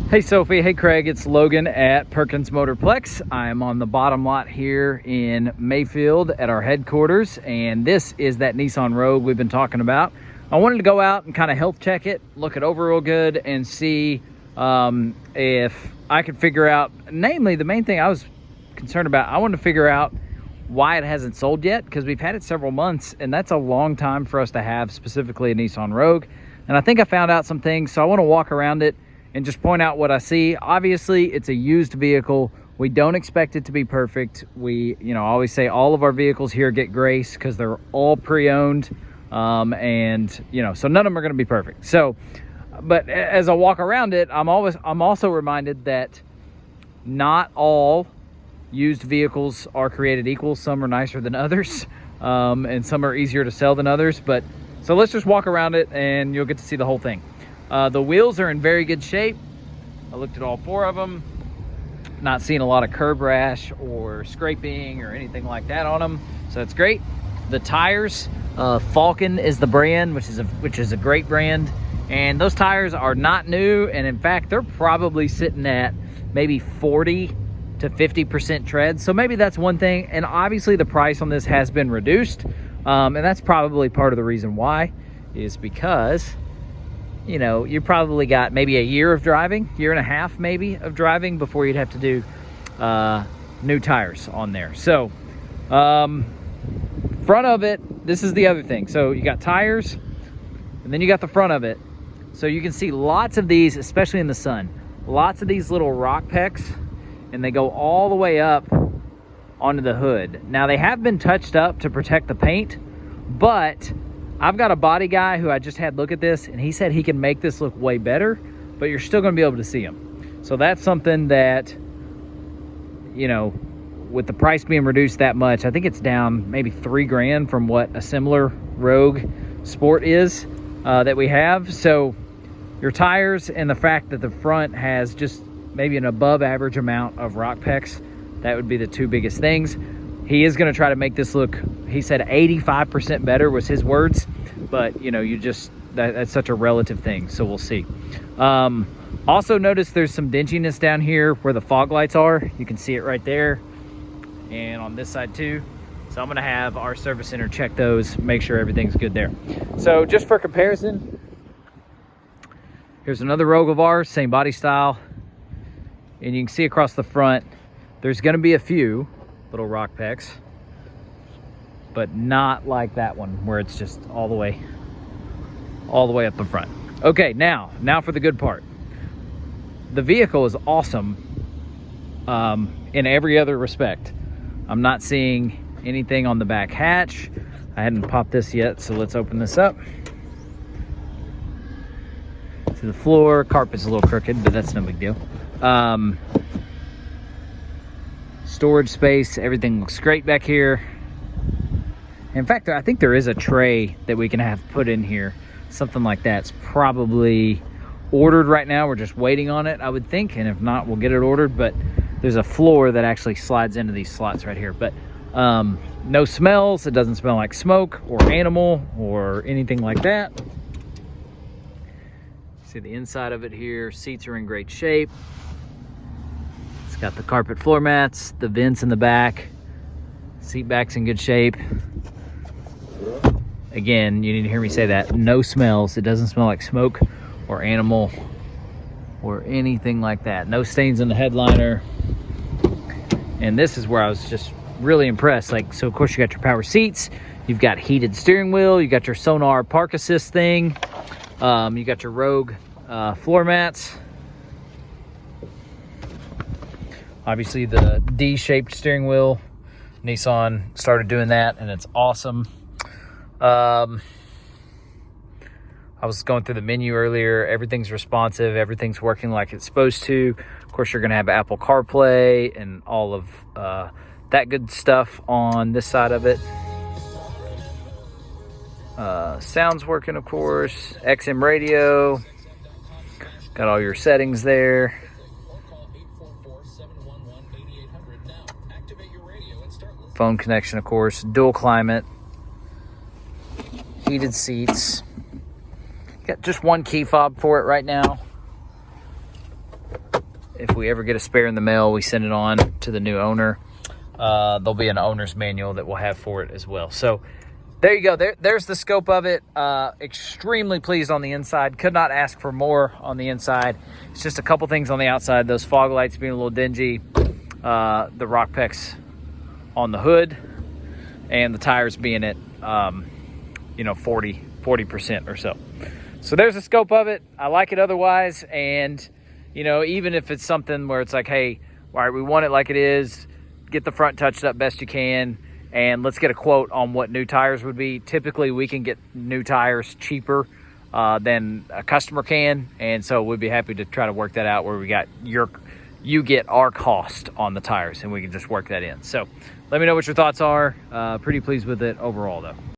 Hey Sophie, hey Craig, it's Logan at Perkins Motorplex. I am on the bottom lot here in Mayfield at our headquarters, and this is that Nissan Rogue we've been talking about. I wanted to go out and kind of health check it, look it over real good, and see if I could figure out, namely the main thing I was concerned about, I wanted to figure out why it hasn't sold yet, because we've had it several months, and that's a long time for us to have specifically a Nissan Rogue. And I think I found out some things, so I want to walk around it and just point out what I see. Obviously, it's a used vehicle. We don't expect it to be perfect. We, I always say all of our vehicles here get grace because they're all pre-owned, and so none of them are going to be perfect. So, but as I walk around it, I'm also reminded that not all used vehicles are created equal. Some are nicer than others, and some are easier to sell than others. But so let's just walk around it, and you'll get to see the whole thing. The wheels are in very good shape. I looked at all four of them. Not seeing a lot of curb rash or scraping or anything like that on them, so that's great. The tires, Falcon is the brand, which is a great brand, and those tires are not new, and in fact they're probably sitting at maybe 40 to 50% tread, so maybe that's one thing. And obviously the price on this has been reduced, and that's probably part of the reason why, is because you probably got maybe a year of driving, year and a half maybe of driving before you'd have to do new tires on there. So front of it, this is the other thing. So you got tires, and then you got the front of it. So you can see lots of these, especially in the sun, lots of these little rock pecks, and they go all the way up onto the hood. Now they have been touched up to protect the paint, but I've got a body guy who I just had look at this, and he said he can make this look way better, but you're still going to be able to see them. So that's something that, with the price being reduced that much, I think it's down maybe $3,000 from what a similar Rogue Sport is that we have. So your tires and the fact that the front has just maybe an above average amount of rock pecks, that would be the two biggest things. He is going to try to make this look, he said 85% better was his words, but that's such a relative thing, so we'll see. Also notice there's some dinginess down here where the fog lights are. You can see it right there, and on this side too. So I'm going to have our service center check those, make sure everything's good there. So just for comparison, here's another Rogue of ours, same body style, and you can see across the front there's going to be a few little rock pecks, but not like that one where it's just all the way up the front. Okay, now for the good part. The vehicle is awesome in every other respect. I'm not seeing anything on the back hatch. I hadn't popped this yet, so let's open this up. To the floor, carpet's a little crooked, but that's no big deal. Storage space, everything looks great back here. In fact, I think there is a tray that we can have put in here. Something like that's probably ordered right now. We're just waiting on it, I would think, and if not, we'll get it ordered. But there's a floor that actually slides into these slots right here. But no smells. It doesn't smell like smoke or animal or anything like that. See the inside of it here. Seats are in great shape. It's got the carpet floor mats, the vents in the back, seat back's in good shape. Again, you need to hear me say that. No smells. It doesn't smell like smoke or animal or anything like that. No stains in the headliner. And this is where I was just really impressed. So of course you got your power seats, you've got heated steering wheel, you got your Sonar Park Assist thing, you got your Rogue floor mats. Obviously the D-shaped steering wheel, Nissan started doing that, and it's awesome. I was going through the menu earlier. Everything's responsive. Everything's working like it's supposed to. Of course, you're going to have Apple CarPlay and all of that good stuff on this side of it. Sound's working, of course. XM radio. Got all your settings there. Phone connection, of course. Dual climate. Heated seats. Got just one key fob for it right now. if we ever get a spare in the mail, we send it on to the new owner. There'll be an owner's manual that we'll have for it as well. So there you go. There's the scope of it. Extremely pleased on the inside. Could not ask for more on the inside. It's just a couple things on the outside. Those fog lights being a little dingy. The rock pecs on the hood, and the tires being at 40% or so. So there's the scope of it. I like it otherwise. And even if it's something where it's like, hey, all right, we want it like it is, get the front touched up best you can, and let's get a quote on what new tires would be. Typically we can get new tires cheaper than a customer can, and so we'd be happy to try to work that out where you get our cost on the tires, and we can just work that in. So let me know what your thoughts are. Pretty pleased with it overall though.